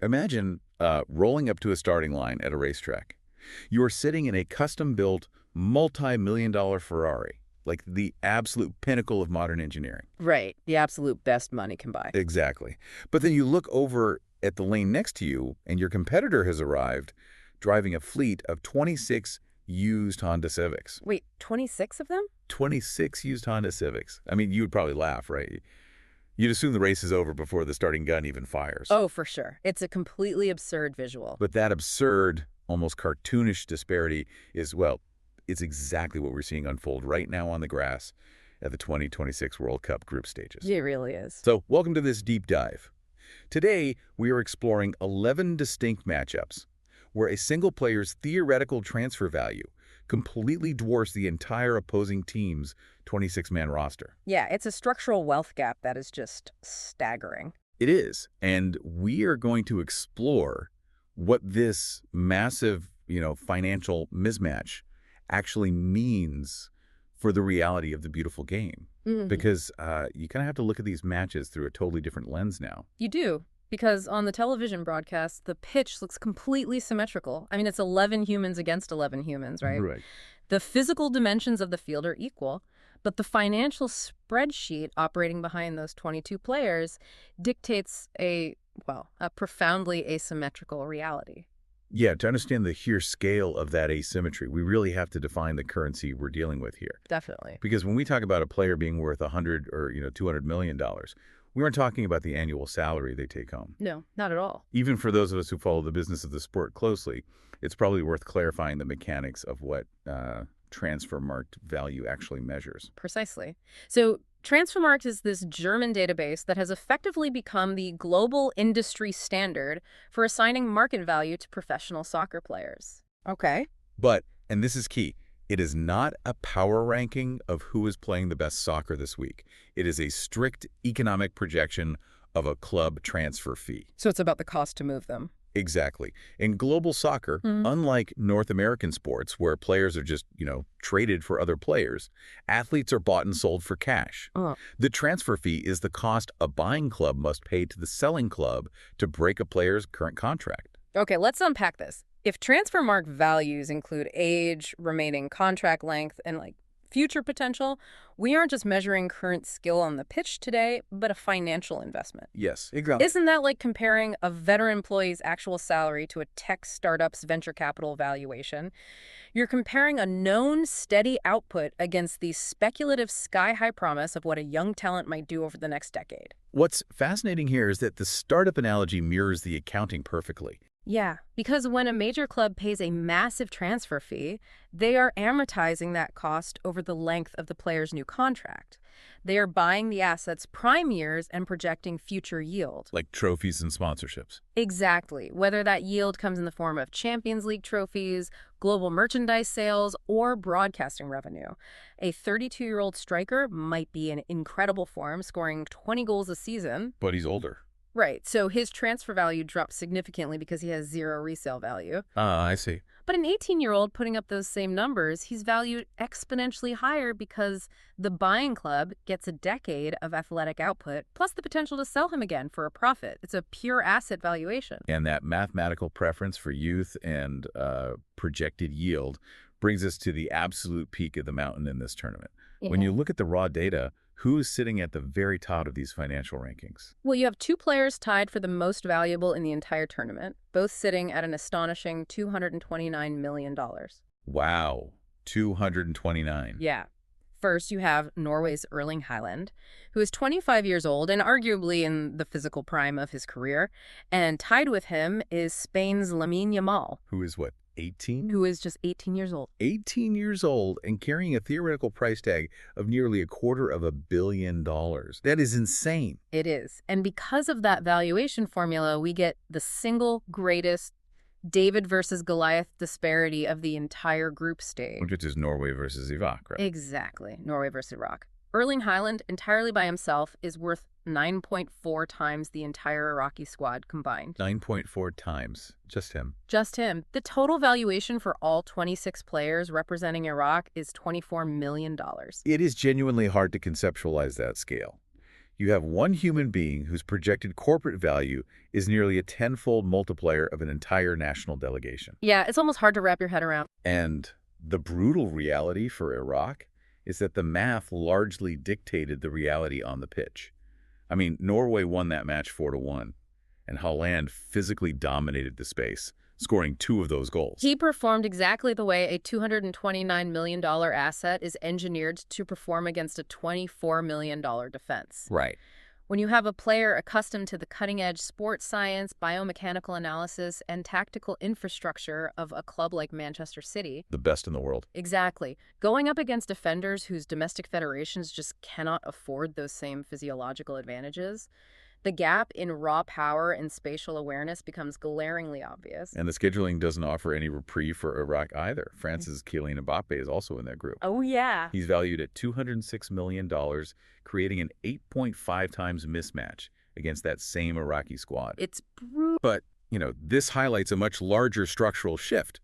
Imagine rolling up to a starting line at a racetrack. You are sitting in a custom-built, multi-million-dollar Ferrari, like the absolute pinnacle of modern engineering. Right. The absolute best money can buy. Exactly. But then you look over at the lane next to you, and your competitor has arrived, driving a fleet of 26 used Honda Civics. Wait, 26 of them? 26 used Honda Civics. I mean, you would probably laugh, right? You'd assume the race is over before the starting gun even fires. Oh, for sure. It's a completely absurd visual. But that absurd, almost cartoonish disparity is, well, it's exactly what we're seeing unfold right now on the grass at the 2026 World Cup group stages. It really is. So, welcome to this deep dive. Today, we are exploring 11 distinct matchups where a single player's theoretical transfer value completely dwarfs the entire opposing team's 26-man roster. Yeah, it's a structural wealth gap that is just staggering. It is, and we are going to explore what this massive, financial mismatch actually means for the reality of the beautiful game. Because you kind of have to look at these matches through a totally different lens now. You do, because on the television broadcast, the pitch looks completely symmetrical. I mean, it's 11 humans against 11 humans, right? Right. The physical dimensions of the field are equal, but the financial spreadsheet operating behind those 22 players dictates a profoundly asymmetrical reality. Yeah, to understand the sheer scale of that asymmetry, we really have to define the currency we're dealing with here. Definitely. Because when we talk about a player being worth $100 or $200 million, we aren't talking about the annual salary they take home. No, not at all. Even for those of us who follow the business of the sport closely, it's probably worth clarifying the mechanics of what transfer marked value actually measures. Precisely. So Transfermarkt is this German database that has effectively become the global industry standard for assigning market value to professional soccer players. Okay. But, and this is key, it is not a power ranking of who is playing the best soccer this week. It is a strict economic projection of a club transfer fee. So it's about the cost to move them. Exactly. In global soccer, unlike North American sports where players are just, traded for other players, athletes are bought and sold for cash. The transfer fee is the cost a buying club must pay to the selling club to break a player's current contract. Okay, let's unpack this. If Transfermarkt values include age, remaining contract length, and future potential, we aren't just measuring current skill on the pitch today, but a financial investment. Yes, exactly. Isn't that like comparing a veteran employee's actual salary to a tech startup's venture capital valuation? You're comparing a known steady output against the speculative sky-high promise of what a young talent might do over the next decade. What's fascinating here is that the startup analogy mirrors the accounting perfectly. Yeah, because when a major club pays a massive transfer fee, they are amortizing that cost over the length of the player's new contract. They are buying the asset's prime years and projecting future yield. Like trophies and sponsorships. Exactly. Whether that yield comes in the form of Champions League trophies, global merchandise sales, or broadcasting revenue. A 32-year-old striker might be in incredible form, scoring 20 goals a season. But he's older. Right, so his transfer value drops significantly because he has zero resale value. I see. But an 18-year-old putting up those same numbers, he's valued exponentially higher because the buying club gets a decade of athletic output, plus the potential to sell him again for a profit. It's a pure asset valuation. And that mathematical preference for youth and projected yield brings us to the absolute peak of the mountain in this tournament. Yeah. When you look at the raw data, who is sitting at the very top of these financial rankings? Well, you have two players tied for the most valuable in the entire tournament, both sitting at an astonishing $229 million. Wow, 229. Yeah. First, you have Norway's Erling Holland, who is 25 years old and arguably in the physical prime of his career. And tied with him is Spain's Lamine Yamal. Who is what? 18? Who is just 18 years old. 18 years old and carrying a theoretical price tag of nearly $250 million. That is insane. It is. And because of that valuation formula, we get the single greatest David versus Goliath disparity of the entire group stage. Which is Norway versus Iraq, right? Exactly. Norway versus Iraq. Erling Haaland, entirely by himself, is worth 9.4 times the entire Iraqi squad combined. 9.4 times. Just him. Just him. The total valuation for all 26 players representing Iraq is $24 million. It is genuinely hard to conceptualize that scale. You have one human being whose projected corporate value is nearly a tenfold multiplier of an entire national delegation. Yeah, it's almost hard to wrap your head around. And the brutal reality for Iraq is that the math largely dictated the reality on the pitch. I mean, Norway won that match 4-1, and Holland physically dominated the space, scoring 2 of those goals. He performed exactly the way a $229 million asset is engineered to perform against a $24 million defense. Right. When you have a player accustomed to the cutting-edge sports science, biomechanical analysis, and tactical infrastructure of a club like Manchester City. The best in the world. Exactly. Going up against defenders whose domestic federations just cannot afford those same physiological advantages, the gap in raw power and spatial awareness becomes glaringly obvious. And the scheduling doesn't offer any reprieve for Iraq either. France's Kylian Mbappe is also in that group. Oh, yeah. He's valued at $206 million, creating an 8.5 times mismatch against that same Iraqi squad. It's brutal. But, this highlights a much larger structural shift.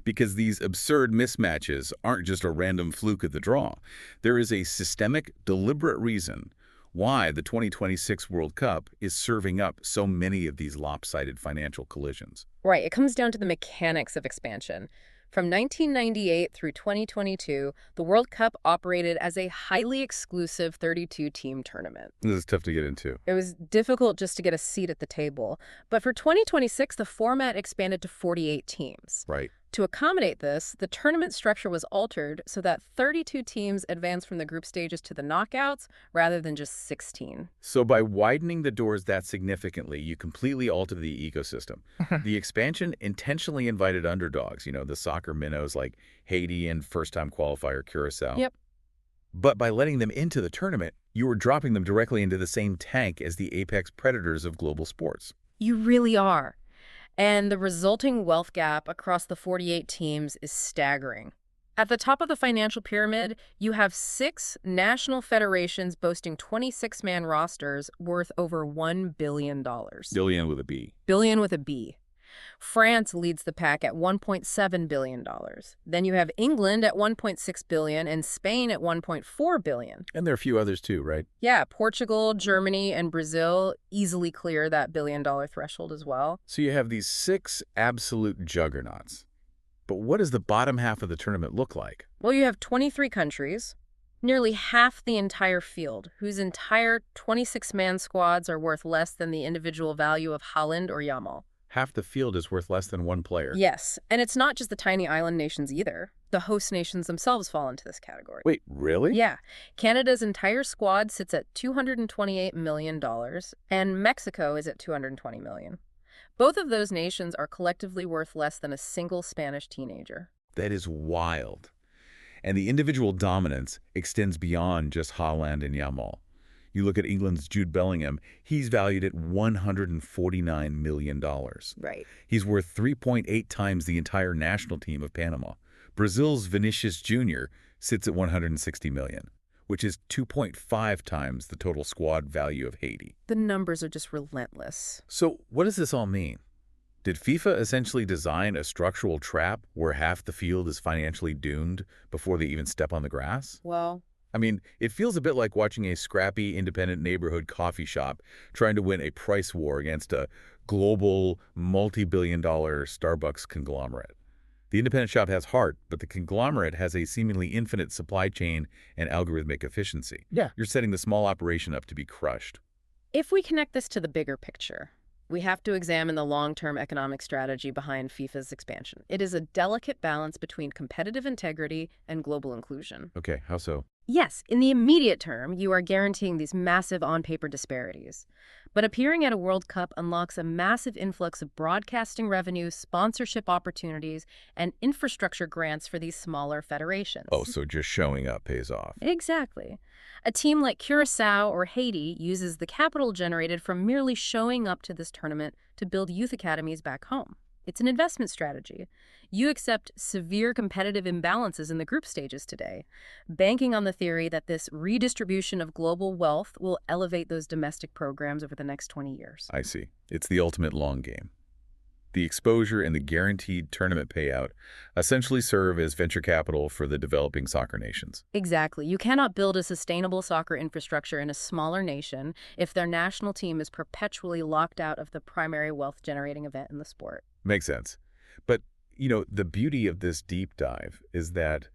Because these absurd mismatches aren't just a random fluke of the draw. There is a systemic, deliberate reason why the 2026 World Cup is serving up so many of these lopsided financial collisions. Right. It comes down to the mechanics of expansion. From 1998 through 2022, the World Cup operated as a highly exclusive 32-team tournament. This is tough to get into. It was difficult just to get a seat at the table. But for 2026, the format expanded to 48 teams. Right. To accommodate this, the tournament structure was altered so that 32 teams advanced from the group stages to the knockouts rather than just 16. So by widening the doors that significantly, you completely alter the ecosystem. The expansion intentionally invited underdogs, the soccer minnows like Haiti and first-time qualifier Curacao. Yep. But by letting them into the tournament, you were dropping them directly into the same tank as the apex predators of global sports. You really are. And the resulting wealth gap across the 48 teams is staggering. At the top of the financial pyramid, you have 6 national federations boasting 26-man rosters worth over $1 billion. Billion with a B. Billion with a B. France leads the pack at $1.7 billion. Then you have England at $1.6 billion and Spain at $1.4 billion. And there are a few others too, right? Yeah, Portugal, Germany, and Brazil easily clear that billion-dollar threshold as well. So you have these 6 absolute juggernauts. But what does the bottom half of the tournament look like? Well, you have 23 countries, nearly half the entire field, whose entire 26-man squads are worth less than the individual value of Holland or Yamal. Half the field is worth less than one player. Yes, and it's not just the tiny island nations either. The host nations themselves fall into this category. Wait, really? Yeah. Canada's entire squad sits at $228 million, and Mexico is at $220 million. Both of those nations are collectively worth less than a single Spanish teenager. That is wild. And the individual dominance extends beyond just Haaland and Yamal. You look at England's Jude Bellingham, he's valued at $149 million. Right. He's worth 3.8 times the entire national team of Panama. Brazil's Vinicius Jr. sits at $160 million, which is 2.5 times the total squad value of Haiti. The numbers are just relentless. So what does this all mean? Did FIFA essentially design a structural trap where half the field is financially doomed before they even step on the grass? Well, I mean, it feels a bit like watching a scrappy, independent neighborhood coffee shop trying to win a price war against a global, multi-billion-dollar Starbucks conglomerate. The independent shop has heart, but the conglomerate has a seemingly infinite supply chain and algorithmic efficiency. Yeah. You're setting the small operation up to be crushed. If we connect this to the bigger picture, we have to examine the long-term economic strategy behind FIFA's expansion. It is a delicate balance between competitive integrity and global inclusion. Okay, how so? Yes, in the immediate term, you are guaranteeing these massive on-paper disparities. But appearing at a World Cup unlocks a massive influx of broadcasting revenue, sponsorship opportunities, and infrastructure grants for these smaller federations. Oh, so just showing up pays off. Exactly. A team like Curacao or Haiti uses the capital generated from merely showing up to this tournament to build youth academies back home. It's an investment strategy. You accept severe competitive imbalances in the group stages today, banking on the theory that this redistribution of global wealth will elevate those domestic programs over the next 20 years. I see. It's the ultimate long game. The exposure and the guaranteed tournament payout essentially serve as venture capital for the developing soccer nations. Exactly. You cannot build a sustainable soccer infrastructure in a smaller nation if their national team is perpetually locked out of the primary wealth-generating event in the sport. Makes sense. But, the beauty of this deep dive is that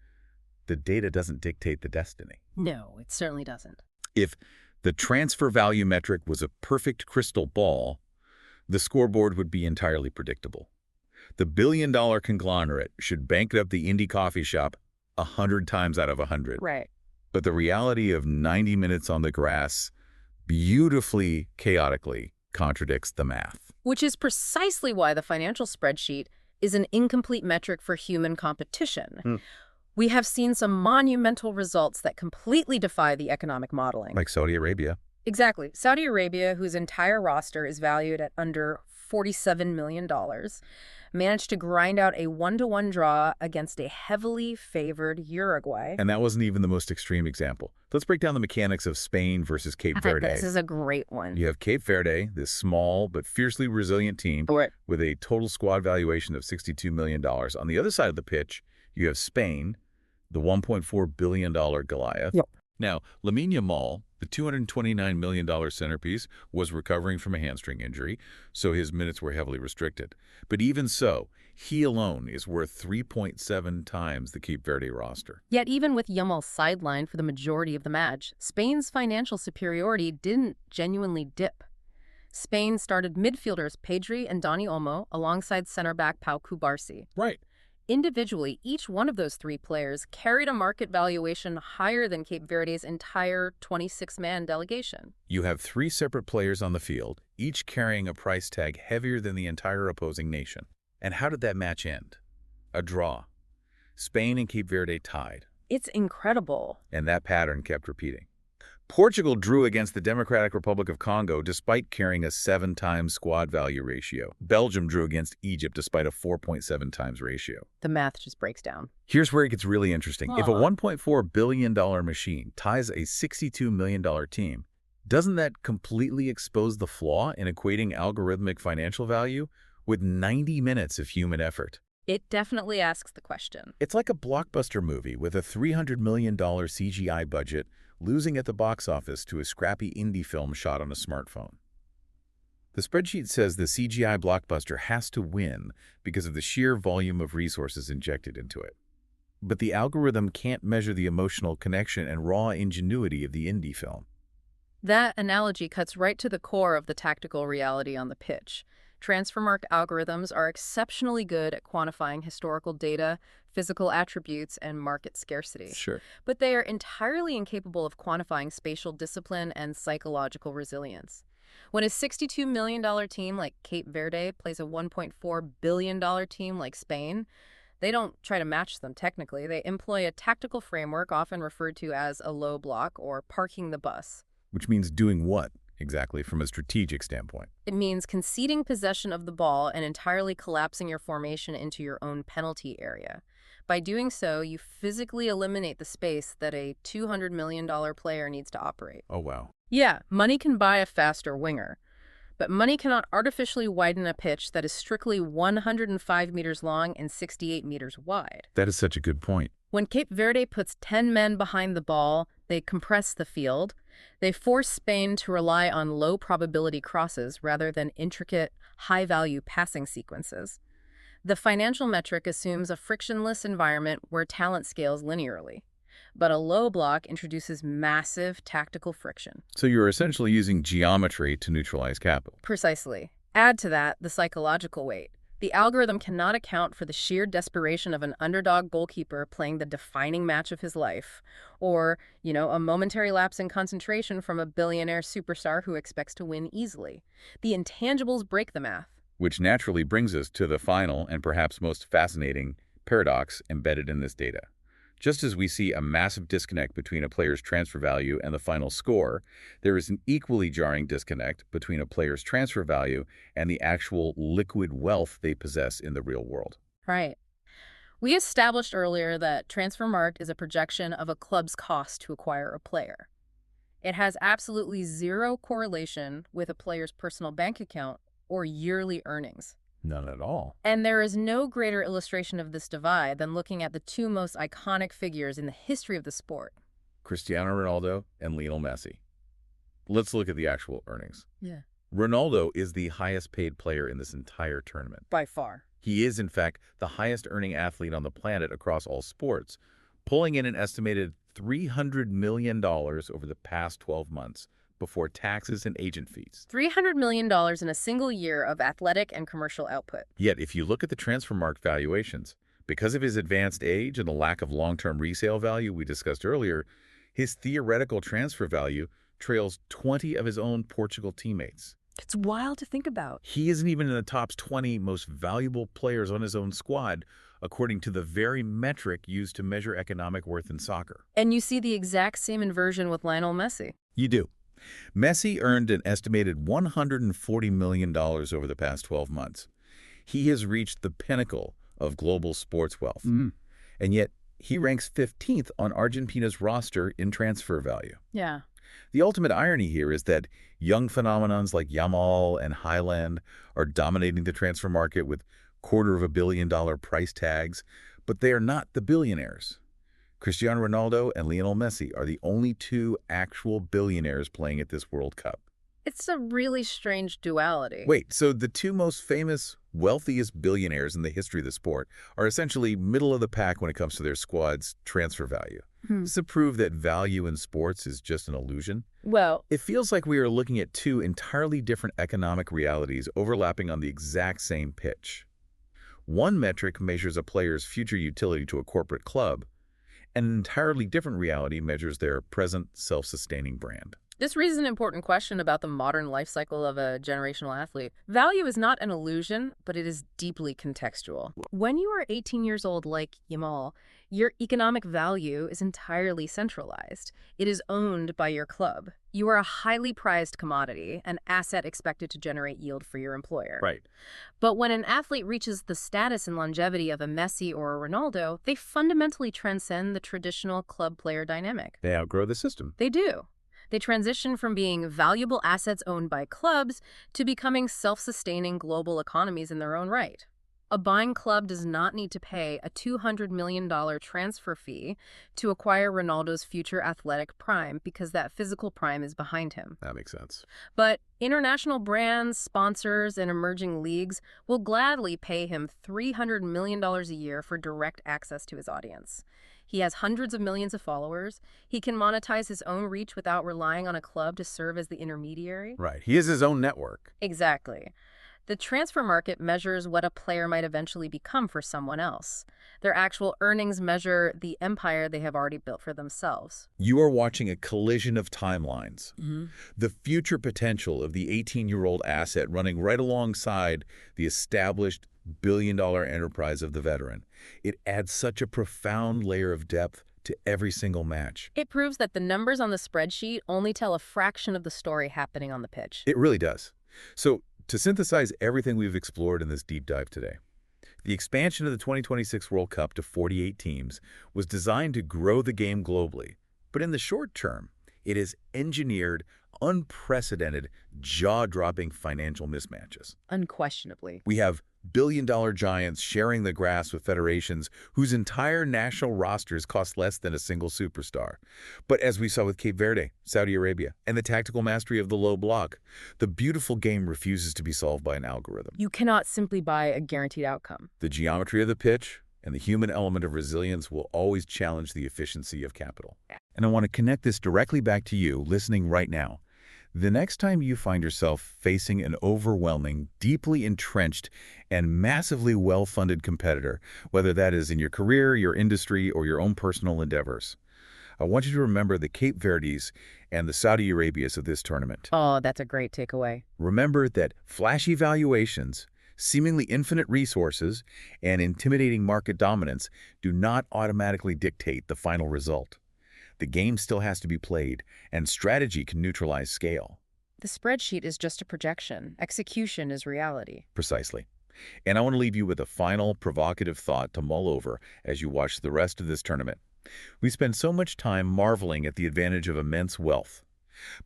the data doesn't dictate the destiny. No, it certainly doesn't. If the transfer value metric was a perfect crystal ball, the scoreboard would be entirely predictable. The billion-dollar conglomerate should bankrupt the indie coffee shop 100 times out of 100. Right. But the reality of 90 minutes on the grass beautifully, chaotically contradicts the math. Which is precisely why the financial spreadsheet is an incomplete metric for human competition. We have seen some monumental results that completely defy the economic modeling. Like Saudi Arabia. Exactly. Saudi Arabia, whose entire roster is valued at under $47 million, managed to grind out a 1-to-1 draw against a heavily favored Uruguay. And that wasn't even the most extreme example. Let's break down the mechanics of Spain versus Cape Verde. This is a great one. You have Cape Verde, this small but fiercely resilient team with a total squad valuation of $62 million. On the other side of the pitch, you have Spain, the $1.4 billion Goliath. Yep. Now, Lamine Yamal, the $229 million centerpiece, was recovering from a hamstring injury, so his minutes were heavily restricted. But even so, he alone is worth 3.7 times the Cape Verde roster. Yet even with Yamal sidelined for the majority of the match, Spain's financial superiority didn't genuinely dip. Spain started midfielders Pedri and Dani Olmo alongside center-back Pau Cubarsí. Right. Individually, each one of those three players carried a market valuation higher than Cape Verde's entire 26-man delegation. You have three separate players on the field, each carrying a price tag heavier than the entire opposing nation. And how did that match end? A draw. Spain and Cape Verde tied. It's incredible. And that pattern kept repeating. Portugal drew against the Democratic Republic of Congo despite carrying a 7-times squad value ratio. Belgium drew against Egypt despite a 4.7 times ratio. The math just breaks down. Here's where it gets really interesting. If a $1.4 billion machine ties a $62 million team, doesn't that completely expose the flaw in equating algorithmic financial value with 90 minutes of human effort? It definitely asks the question. It's like a blockbuster movie with a $300 million CGI budget losing at the box office to a scrappy indie film shot on a smartphone. The spreadsheet says the CGI blockbuster has to win because of the sheer volume of resources injected into it. But the algorithm can't measure the emotional connection and raw ingenuity of the indie film. That analogy cuts right to the core of the tactical reality on the pitch. Transfermark algorithms are exceptionally good at quantifying historical data, physical attributes, and market scarcity. Sure. But they are entirely incapable of quantifying spatial discipline and psychological resilience. When a $62 million team like Cape Verde plays a $1.4 billion team like Spain, they don't try to match them technically. They employ a tactical framework often referred to as a low block or parking the bus. Which means doing what? Exactly, from a strategic standpoint. It means conceding possession of the ball and entirely collapsing your formation into your own penalty area. By doing so, you physically eliminate the space that a $200 million player needs to operate. Oh, wow. Yeah, money can buy a faster winger, but money cannot artificially widen a pitch that is strictly 105 meters long and 68 meters wide. That is such a good point. When Cape Verde puts 10 men behind the ball, they compress the field. They force Spain to rely on low-probability crosses rather than intricate, high-value passing sequences. The financial metric assumes a frictionless environment where talent scales linearly. But a low block introduces massive tactical friction. So you're essentially using geometry to neutralize capital. Precisely. Add to that the psychological weight. The algorithm cannot account for the sheer desperation of an underdog goalkeeper playing the defining match of his life, or, a momentary lapse in concentration from a billionaire superstar who expects to win easily. The intangibles break the math. Which naturally brings us to the final and perhaps most fascinating paradox embedded in this data. Just as we see a massive disconnect between a player's transfer value and the final score, there is an equally jarring disconnect between a player's transfer value and the actual liquid wealth they possess in the real world. Right. We established earlier that Transfermarkt is a projection of a club's cost to acquire a player. It has absolutely zero correlation with a player's personal bank account or yearly earnings. None at all. And there is no greater illustration of this divide than looking at the two most iconic figures in the history of the sport. Cristiano Ronaldo and Lionel Messi. Let's look at the actual earnings. Yeah. Ronaldo is the highest paid player in this entire tournament. By far. He is, in fact, the highest earning athlete on the planet across all sports, pulling in an estimated $300 million over the past 12 months before taxes and agent fees. $300 million in a single year of athletic and commercial output. Yet, if you look at the transfer market valuations, because of his advanced age and the lack of long-term resale value we discussed earlier, his theoretical transfer value trails 20 of his own Portugal teammates. It's wild to think about. He isn't even in the top 20 most valuable players on his own squad, according to the very metric used to measure economic worth in soccer. And you see the exact same inversion with Lionel Messi. You do. Messi earned an estimated $140 million over the past 12 months. He has reached the pinnacle of global sports wealth. And yet, he ranks 15th on Argentina's roster in transfer value. Yeah. The ultimate irony here is that young phenomenons like Yamal and Haaland are dominating the transfer market with $250 million price tags, but they are not the billionaires. Cristiano Ronaldo and Lionel Messi are the only two actual billionaires playing at this World Cup. It's a really strange duality. Wait, so the two most famous, wealthiest billionaires in the history of the sport are essentially middle of the pack when it comes to their squad's transfer value. Does it prove that value in sports is just an illusion? Well, It feels like we are looking at two entirely different economic realities overlapping on the exact same pitch. One metric measures a player's future utility to a corporate club, and an entirely different reality measures their present self-sustaining brand. this raises an important question about the modern life cycle of a generational athlete. Value is not an illusion, but it is deeply contextual. When you are 18 years old like Yamal, your economic value is entirely centralized. It is owned by your club. You are a highly prized commodity, an asset expected to generate yield for your employer. Right. But when an athlete reaches the status and longevity of a Messi or a Ronaldo, they fundamentally transcend the traditional club player dynamic. They outgrow the system. They do. They transition from being valuable assets owned by clubs to becoming self-sustaining global economies in their own right. A buying club does not need to pay a $200 million transfer fee to acquire Ronaldo's future athletic prime because that physical prime is behind him. That makes sense. But international brands, sponsors, and emerging leagues will gladly pay him $300 million a year for direct access to his audience. He has hundreds of millions of followers. He can monetize his own reach without relying on a club to serve as the intermediary. Right. He has his own network. Exactly. The transfer market measures what a player might eventually become for someone else. Their actual earnings measure the empire they have already built for themselves. You are watching a collision of timelines. The future potential of the 18-year-old asset running right alongside the established billion-dollar enterprise of the veteran. It adds such a profound layer of depth to every single match. It proves that the numbers on the spreadsheet only tell a fraction of the story happening on the pitch. It really does. So, to synthesize everything we've explored in this deep dive today, the expansion of the 2026 World Cup to 48 teams was designed to grow the game globally. But in the short term, it has engineered unprecedented, jaw-dropping financial mismatches. Unquestionably. We have billion-dollar giants sharing the grass with federations whose entire national rosters cost less than a single superstar. But as we saw with Cape Verde, Saudi Arabia, and the tactical mastery of the low block, the beautiful game refuses to be solved by an algorithm. You cannot simply buy a guaranteed outcome. The geometry of the pitch and the human element of resilience will always challenge the efficiency of capital. And I want to connect this directly back to you, listening right now. The next time you find yourself facing an overwhelming, deeply entrenched, and massively well-funded competitor, whether that is in your career, your industry, or your own personal endeavors, I want you to remember the Cape Verdes and the Saudi Arabias of this tournament. Oh, that's a great takeaway. Remember that flashy valuations, seemingly infinite resources, and intimidating market dominance do not automatically dictate the final result. The game still has to be played, and strategy can neutralize scale. The spreadsheet is just a projection. Execution is reality. Precisely. And I want to leave you with a final provocative thought to mull over as you watch the rest of this tournament. We spend so much time marveling at the advantage of immense wealth.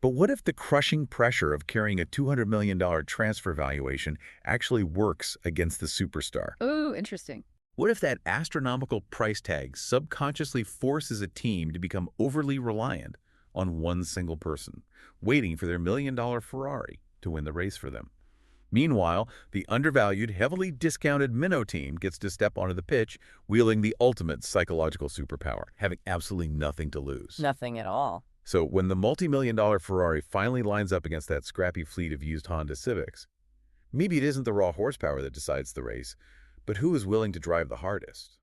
But what if the crushing pressure of carrying a $200 million transfer valuation actually works against the superstar? Ooh, interesting. What if that astronomical price tag subconsciously forces a team to become overly reliant on one single person, waiting for their million-dollar Ferrari to win the race for them? Meanwhile, the undervalued, heavily discounted minnow team gets to step onto the pitch, wielding the ultimate psychological superpower, having absolutely nothing to lose. Nothing at all. So when the multi-million-dollar Ferrari finally lines up against that scrappy fleet of used Honda Civics, maybe it isn't the raw horsepower that decides the race, but who is willing to drive the hardest?